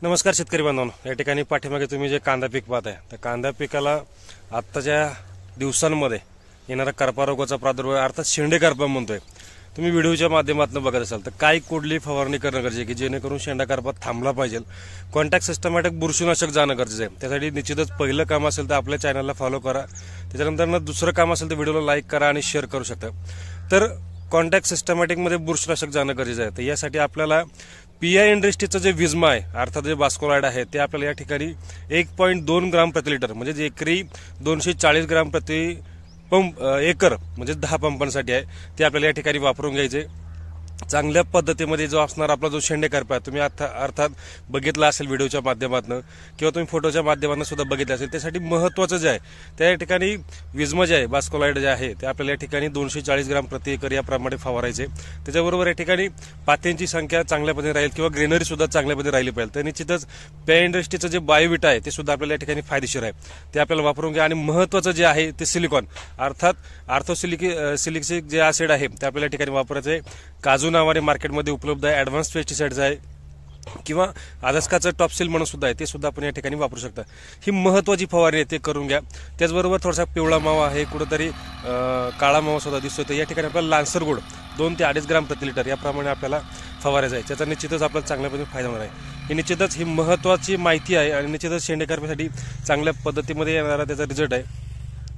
नमस्कार शेतकरी बांधवांनो, या ठिकाणी पाठीमागे तुम्ही जे कांदा पीक पाहताय त्या कांदा पिकाला आत्ताच्या दिवसांमध्ये येणारा करपा रोगाचा प्रादुर्भाव अर्थात शेंडे करपा म्हणतोय. तुम्ही व्हिडिओच्या माध्यमातून बघत असाल तर काय कुठली फवारणी करणं गरजेचं आहे की जेणेकरून शेंडा करपा थांबला पाहिजे. कॉन्टॅक्ट सिस्टमॅटिक बुरशीनाशक जाणं गरजेचं आहे. त्यासाठी निश्चितच पहिलं काम असेल तर आपल्या चॅनलला फॉलो करा. त्याच्यानंतर दुसरं काम असेल तर व्हिडिओला लाईक करा आणि शेअर करू शकता. तर कॉन्टॅक्ट सिस्टमॅटिकमध्ये बुरशीनाशक जाणं गरजेचं आहे. तर यासाठी आपल्याला पीआय इंडस्ट्रीचं जे विजमा आहे अर्थात जे बास्कोलाइड आहे ते आपल्याला या ठिकाणी 1.2 ग्राम प्रति लिटर म्हणजे एकरी 240 ग्राम प्रति पंप एकर म्हणजे 10 पंपांसाठी आहे. ते आपल्याला या ठिकाणी वापरून घ्यायचे. चांगल्या पद्धतीमध्ये जो असणार आपला जो शेंडे करपा तुम्ही अर्थात बघितला असेल व्हिडिओच्या माध्यमातून किंवा तुम्ही फोटोच्या माध्यमातून सुद्धा बघितलं असेल. त्यासाठी महत्त्वाचं जे आहे त्या ठिकाणी विजमा जे आहे बास्कोलाइड जे आहे ते आपल्याला या ठिकाणी 240 ग्राम प्रति एकर याप्रमाणे फवारायचे. त्याच्याबरोबर या ठिकाणी पात्यांची संख्या चांगल्या पद्धतीने राहील किंवा ग्रेनरी सुद्धा चांगल्या पद्धतीने राहिली पाहिजे. तर निश्चितच पीआय इंडस्ट्रीचं जे बायोविटा आहे ते सुद्धा आपल्याला या ठिकाणी फायदेशीर आहे. ते आपल्याला वापरून घ्या. आणि महत्त्वाचं जे आहे ते सिलिकॉन अर्थात आर्थोसिलिक जे ऍसिड आहे ते आपल्याला या ठिकाणी वापरायचं आहे. काजू नावाने मार्केटमध्ये उपलब्ध आहे. ॲडव्हान्स पेस्टिसाइड्स आहे किंवा आदस्काचं टॉपसिल म्हणून सुद्धा आहे ते सुद्धा आपण या ठिकाणी वापरू शकता. ही महत्त्वाची फवारणी आहे ते करून घ्या. त्याचबरोबर थोडासा पिवळा मावा आहे कुठंतरी काळा मावा सुद्धा दिसतोय तर या ठिकाणी आपल्याला लान्सर गोड 2 ते 2.5 ग्राम प्रति लिटर याप्रमाणे आपल्याला फवारायचं आहे. त्याचा निश्चितच आपल्याला चांगल्या पद्धतीने फायदा होणार आहे. ही निश्चितच ही महत्त्वाची माहिती आहे आणि निश्चितच शेंडे करण्यासाठी चांगल्या पद्धतीमध्ये येणारा त्याचा रिझल्ट आहे.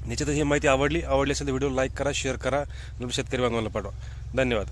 निश्चितच ही माहिती आवडली असेल तर व्हिडिओ लाईक करा, शेअर करा, शेतकरी बांधवांना पाठवा. धन्यवाद.